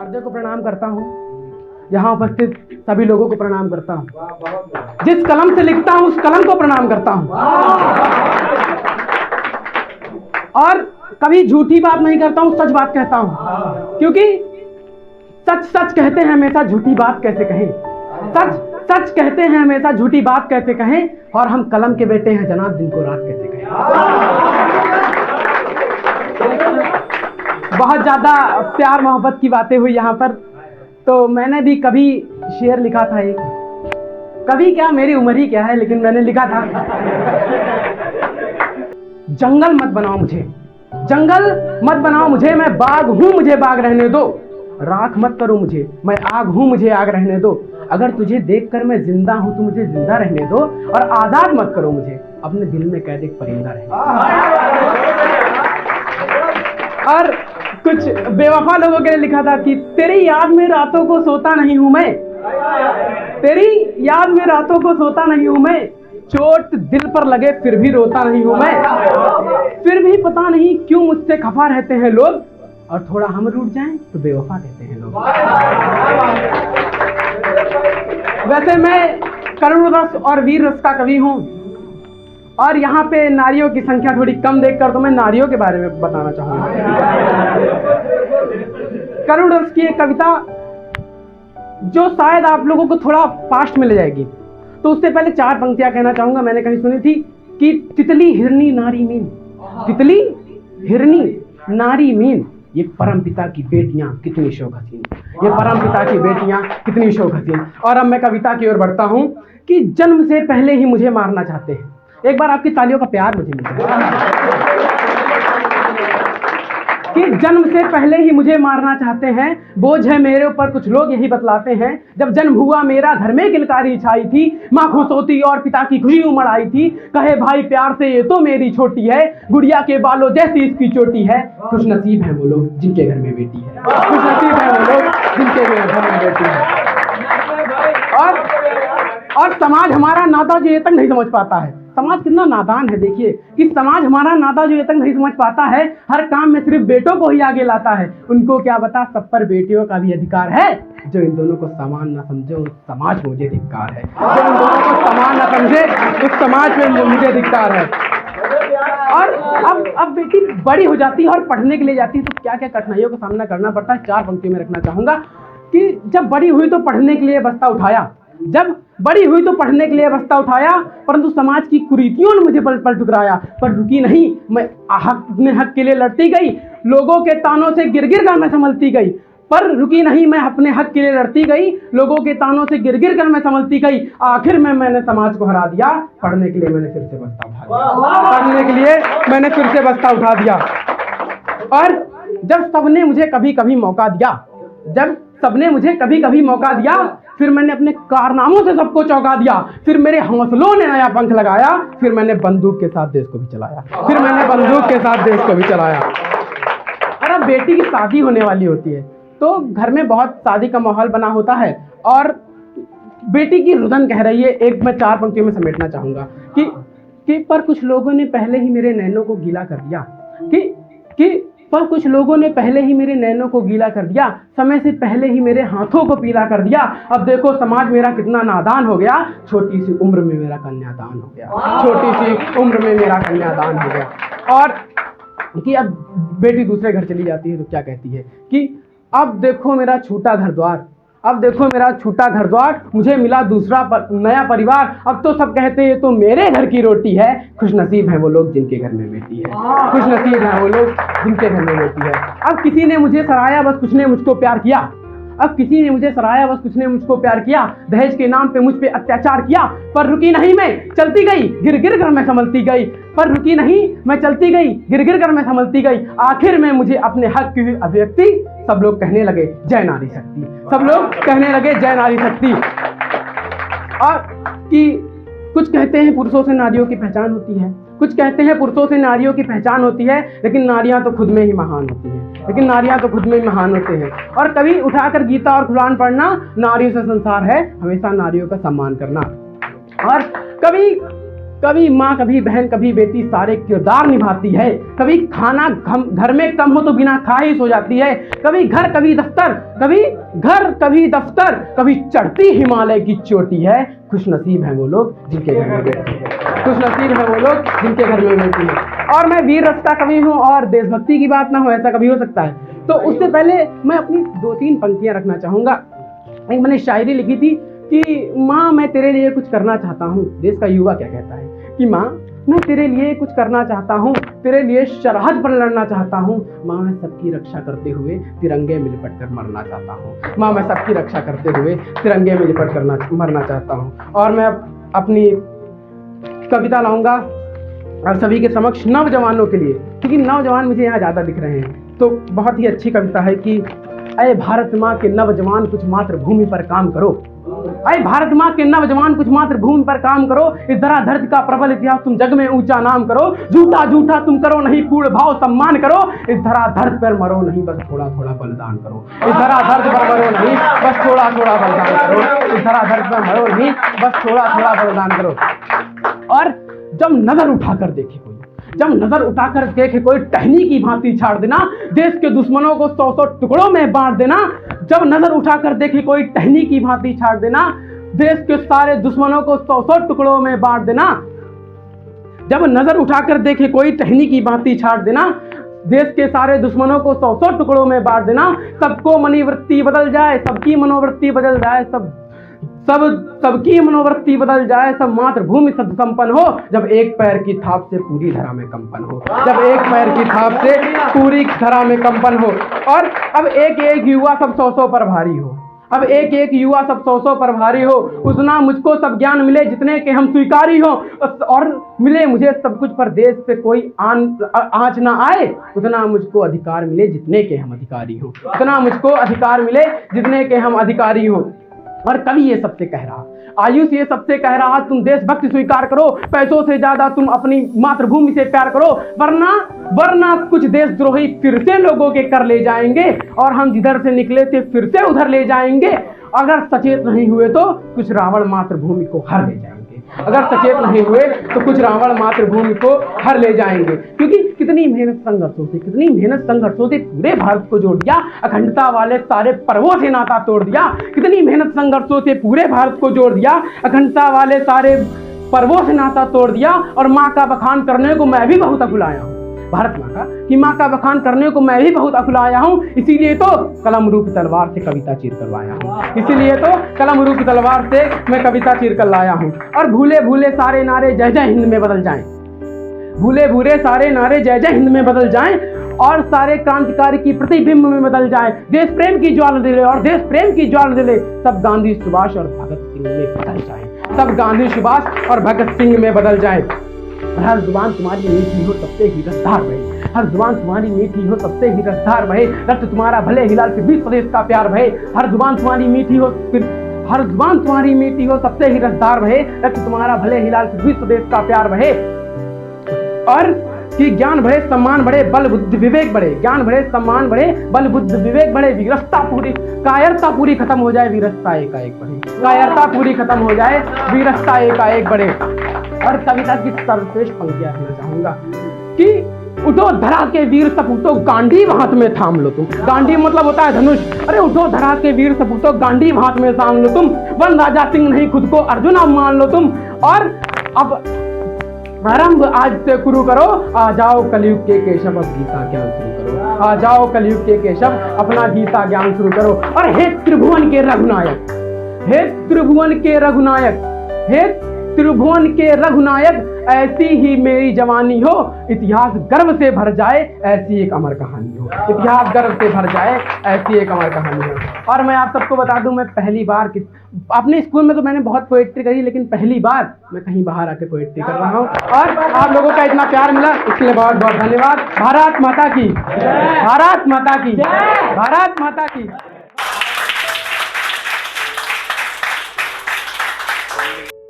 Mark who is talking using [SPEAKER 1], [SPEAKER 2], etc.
[SPEAKER 1] शारदे को प्रणाम करता हूँ, यहाँ उपस्थित सभी लोगों को प्रणाम करता हूँ, जिस कलम से लिखता हूँ उस कलम को प्रणाम करता हूँ। और कभी झूठी बात नहीं करता हूँ, सच बात कहता हूँ, क्योंकि सच सच कहते हैं हमेशा, झूठी बात कैसे कहें। सच सच कहते हैं हमेशा, झूठी बात कैसे कहें। और हम कलम के बेटे हैं जनाब, दिन को रात कैसे कहें। बहुत ज्यादा प्यार मोहब्बत की बातें हुई यहाँ पर। तो मैंने भी कभी शेर लिखा था एक, कभी क्या, मेरी उम्र ही क्या है, लेकिन मैंने लिखा था, जंगल मत बनाओ मुझे, जंगल मत बनाओ मुझे, मैं बाग हूं, मुझे बाग रहने दो। राख मत करो मुझे, मैं आग हूं, मुझे आग रहने दो। अगर तुझे देखकर मैं जिंदा हूं तो मुझे जिंदा रहने दो, और आजाद मत करो मुझे, अपने दिल में कैद एक परिंदा रहने दो। और कुछ बेवफा लोगों के लिए लिखा था कि तेरी याद में रातों को सोता नहीं हूं मैं, तेरी याद में रातों को सोता नहीं हूं मैं, चोट दिल पर लगे फिर भी रोता नहीं हूं मैं, फिर भी पता नहीं क्यों मुझसे खफा रहते हैं लोग, और थोड़ा हम रूठ जाएं तो बेवफा कहते हैं लोग। वैसे मैं करुण रस और वीर रस का कवि हूं, और यहाँ पे नारियों की संख्या थोड़ी कम देखकर तो मैं नारियों के बारे में बताना चाहूंगा। करुण रस की एक कविता जो शायद आप लोगों को थोड़ा पास्ट में ले जाएगी, तो उससे पहले 4 पंक्तियां कहना चाहूंगा। मैंने कहीं सुनी थी कि तितली हिरनी नारी मीन, तितली हिरनी नारी मीन, ये परम पिता की बेटियां कितनी शोक हसीन, ये परम पिता की बेटियां कितनी शोक हसीन। और अब मैं कविता की ओर बढ़ता हूं कि जन्म से पहले ही मुझे मारना चाहते हैं। एक बार आपकी तालियों का प्यार मुझे मिल जाए। कि जन्म से पहले ही मुझे मारना चाहते हैं, बोझ है मेरे ऊपर कुछ लोग यही बतलाते हैं। जब जन्म हुआ मेरा घर में किलकारी छाई थी, माँ खुश होती और पिता की खुशी उमड़ आई थी। कहे भाई प्यार से ये तो मेरी छोटी है, गुड़िया के बालों जैसी इसकी चोटी है। खुश नसीब है वो लोग जिनके घर में बेटी है, खुश नसीब है वो लोग जिनके घर में बेटी है। और समाज हमारा नाता जो ये तक नहीं समझ पाता है, समाज कितना नादान है। देखिए कि समाज हमारा नाता जो ये तक नहीं समझ पाता है, हर काम में सिर्फ बेटों को ही आगे लाता है। उनको क्या बता, सब पर बेटियों का भी अधिकार है। जो इन दोनों को समान ना समझे उस समाज में मुझे धिक्कार है, जो इन दोनों को समान ना समझे उस समाज में मुझे धिक्कार है। और अब बेटी बड़ी हो जाती है और पढ़ने के लिए जाती है तो क्या क्या कठिनाइयों का सामना करना पड़ता है। 4 पंक्ति में रखना चाहूंगा कि जब बड़ी हुई तो पढ़ने के लिए बस्ता उठाया, जब बड़ी हुई तो पढ़ने के लिए बस्ता उठाया, परंतु समाज की कुरीतियों ने मुझे पल ठुकराया। पर रुकी नहीं, मैं अपने हक के लिए लड़ती गई, लोगों के तानों से गिर गिर कर मैं संभलती गई। पर रुकी नहीं, मैं अपने हक के लिए लड़ती गई, लोगों के तानों से गिर गिर कर मैं संभलती गई। आखिर में मैंने समाज को हरा दिया, पढ़ने के लिए मैंने फिर से बस्ता उठा दिया, पढ़ने के लिए मैंने फिर से बस्ता उठा दिया। और जब सबने मुझे कभी कभी मौका दिया, जब सबने मुझे कभी कभी मौका दिया, फिर मैंने अपने कारनामों से सबको चौंका दिया। फिर मेरे हौसलों ने नया पंख लगाया, फिर मैंने बंदूक के साथ देश को भी चलाया, फिर मैंने बंदूक के साथ देश को भी चलाया। और अब बेटी की शादी होने वाली होती है तो घर में बहुत शादी का माहौल बना होता है, और बेटी की रुदन कह रही है। एक मैं 4 पंक्तियों में समेटना चाहूंगा कि पर कुछ लोगों ने पहले ही मेरे नैनों को गीला कर दिया, कि पर कुछ लोगों ने पहले ही मेरे नैनों को गीला कर दिया, समय से पहले ही मेरे हाथों को पीला कर दिया। अब देखो समाज मेरा कितना नादान हो गया, छोटी सी उम्र में मेरा कन्यादान हो गया, छोटी सी उम्र में मेरा कन्यादान हो गया। और कि अब बेटी दूसरे घर चली जाती है तो क्या कहती है कि अब देखो मेरा छूटा घर द्वार, अब देखो मेरा छूटा घर द्वार, मुझे मिला दूसरा नया परिवार। अब तो सब कहते हैं तो मेरे घर की रोटी है, खुश नसीब है वो लोग जिनके घर में बेटी है, खुश नसीब है वो लोग जिनके घर में बेटी है। अब किसी ने मुझे सराया बस कुछ ने मुझको प्यार किया, अब किसी ने मुझे सराया बस कुछ ने मुझको प्यार किया, दहेज के नाम पे मुझ पे अत्याचार किया। पर रुकी नहीं, मैं चलती गई, गिर गिर कर मैं संभलती गई। पर रुकी नहीं, मैं चलती गई, गिर गिर कर मैं संभलती गई। आखिर में मुझे अपने हक की अभिव्यक्ति सब लोग कहने लगे जय नारी शक्ति, सब लोग कहने लगे जय नारी शक्ति। और कि कुछ कहते हैं पुरुषों से नारियों की पहचान होती है, कुछ कहते हैं पुरुषों से नारियों की पहचान होती है, लेकिन नारियां तो खुद में ही महान होती हैं, लेकिन नारियां तो खुद में ही महान होते हैं। और कभी उठाकर गीता और कुरान पढ़ना, नारियों से संसार है, हमेशा नारियों का सम्मान करना। और कभी माँ, कभी बहन, कभी बेटी सारे किरदार निभाती है। कभी खाना घर में कम हो तो बिना खाए ही सो जाती है। कभी घर कभी दफ्तर, कभी घर कभी दफ्तर, कभी चढ़ती हिमालय की चोटी है। खुश नसीब है वो लोग जिनके घर में बेटी है, खुश नसीब है वो लोग जिनके घर में बेटी है। और मैं वीर रस का कवि हूँ और देशभक्ति की बात ना हो, ऐसा कभी हो सकता है? तो उससे पहले मैं अपनी 2-3 पंक्तियां रखना चाहूँगा। एक मैंने शायरी लिखी थी कि माँ मैं तेरे लिए कुछ करना चाहता हूँ। देश का युवा क्या कहता है कि माँ मैं तेरे लिए कुछ करना चाहता हूँ, तेरे लिए सरहद पर लड़ना चाहता हूँ। माँ मैं सबकी रक्षा करते हुए तिरंगे में लिपट कर मरना चाहता हूँ। माँ मैं सबकी रक्षा करते हुए तिरंगे में लिपट कर मरना चाहता हूँ। और मैं अपनी कविता लाऊंगा और सभी के समक्ष नौजवानों के लिए, क्योंकि नौजवान मुझे यहाँ ज़्यादा दिख रहे हैं। तो बहुत ही अच्छी कविता है कि अय भारत माँ के नौजवान कुछ मातृभूमि पर काम करो। अय भारत माँ के नौजवान कुछ मातृभूमि पर काम करो। इस धरा धरती का प्रबल इतिहास तुम जग में ऊंचा नाम करो। झूठा झूठा तुम करो नहीं, पूर्ण भाव सम्मान करो। इस धरा धरती पर मरो नहीं, बस थोड़ा थोड़ा बलिदान करो। इस धरा धरती पर मरो नहीं, बस थोड़ा थोड़ा बलिदान करो। इस धरा धरती पर मरो नहीं, बस थोड़ा थोड़ा बलिदान करो। और जब नजर उठाकर देखे कोई, जब नजर उठाकर देखे कोई, टहनी की भांति छाड़ देना, देश के दुश्मनों को 100-100 टुकड़ों में बांट देना। जब नजर उठाकर देखे कोई, टहनी की भांति छाड़ देना, देश के सारे दुश्मनों को 100-100 टुकड़ों में बांट देना। जब नजर उठाकर देखे कोई, टहनी की भांति छाड़ देना, देश के सारे दुश्मनों को 100-100 टुकड़ों में बांट देना। सबको मनोवृत्ति बदल जाए, सबकी मनोवृत्ति बदल जाए, सबकी मनोवृत्ति बदल जाए, सब मातृभूमि सद संपन्न हो। जब एक पैर की थाप से पूरी धरा में कंपन हो, जब एक पैर की थाप से पूरी धरा में कंपन हो। और अब एक एक युवा सब 100-100 पर भारी हो, अब एक एक युवा सब 100-100 पर भारी हो। उतना मुझको सब ज्ञान मिले जितने के हम स्वीकारी हो, और मिले मुझे सब कुछ पर देश पे कोई आँच ना आए। उतना मुझको अधिकार मिले जितने के हम अधिकारी हो, उतना मुझको अधिकार मिले जितने के हम अधिकारी हो। और कवि ये सबसे कह रहा, आयुष ये सबसे कह रहा, तुम देशभक्ति स्वीकार करो, पैसों से ज्यादा तुम अपनी मातृभूमि से प्यार करो, वरना कुछ देशद्रोही फिर से लोगों के कर ले जाएंगे, और हम जिधर से निकले थे फिर से उधर ले जाएंगे। अगर सचेत नहीं हुए तो कुछ रावण मातृभूमि को हर ले जाएंगे। अगर सचेत नहीं हुए तो कुछ रावण मातृभूमि को हर ले जाएंगे। क्योंकि कितनी मेहनत संघर्षों से पूरे भारत को जोड़ दिया, अखंडता वाले सारे पर्वों से नाता तोड़ दिया। कितनी मेहनत संघर्षों से पूरे भारत को जोड़ दिया, अखंडता वाले सारे पर्वों से नाता तोड़ दिया। और माँ का बखान करने को मैं भी बहुत अकुलाया हूँ, भारत माँ का, कि माँ का बखान करने को मैं भी बहुत अकुलाया हूँ। इसीलिए तो कलम रूप तलवार से कविता चीर कर लाया हूँ, इसीलिए तो कलम रूप तलवार से मैं कविता चीर कर लाया हूँ। और भूले भूले सारे नारे जय जय हिंद में बदल जाएं, भूले भूले सारे नारे जय जय हिंद में बदल जाएं, और सारे क्रांतिकारी की प्रतिबिंब में बदल जाए। देश प्रेम की ज्वाला दिले, और देश प्रेम की ज्वाला दिले, सब गांधी सुभाष और भगत सिंह में बदल जाए, सब गांधी सुभाष और भगत सिंह में बदल जाए। हर जुबान तुम्हारी मीठी हो सबसे ही रफ्तार बहे, हर जुबान तुम्हारी मीठी हो सबसे ही रफ्तार बहे, रक्त तुम्हारा भले हिलाल फिर भी स्वदेश का प्यार बहे। हर जुबान तुम्हारी मीठी हो, हर जुबान तुम्हारी मीठी हो सबसे ही रफ्तार बहे, रक्त तुम्हारा भले हिलाल फिर भी स्वदेश का प्यार बहे। और कि ज्ञान बढ़े सम्मान बढ़े बल बुद्धि विवेक बढ़े, ज्ञान बढ़े सम्मान बढ़े बल बुद्धि विवेक बढ़े, वीरता पूरी कायरता पूरी खत्म हो जाए, वीरता एकाएक बढ़े, कायरता पूरी खत्म हो जाए, वीरता एकाएक बढ़े। और कविता की सर्वश्रेष्ठ पंक्तियां कहना चाहूंगा कि उठो धरा के वीर सपूतो गांडीव हाथ में थाम लो तुम। गांडीव मतलब होता है धनुष। अरे उठो धरा के वीर सपूतो गांडीव हाथ में थाम लो तुम, वन राजा सिंह नहीं खुद को अर्जुन अब मान लो तुम। और अब आरंभ आज से शुरू करो, आ जाओ कलयुग के केशव अब गीता ज्ञान शुरू करो, आ जाओ कलयुग के केशव अपना गीता ज्ञान शुरू करो। और हे त्रिभुवन के रघुनायक, हे त्रिभुवन के रघुनायक, हे त्रिभुवन के रघुनायक, ऐसी ही मेरी जवानी हो, इतिहास गर्व से भर जाए, ऐसी एक अमर कहानी हो, इतिहास गर्व से भर जाए, ऐसी एक अमर कहानी हो। और मैं आप सबको बता दूं, मैं पहली बार अपने स्कूल में तो मैंने बहुत पोएट्री करी, लेकिन पहली बार मैं कहीं बाहर आके पोएट्री कर रहा हूँ। और आप लोगों का इतना प्यार मिला, इसके लिए बहुत बहुत धन्यवाद। भारत माता की, भारत माता की, भारत माता की।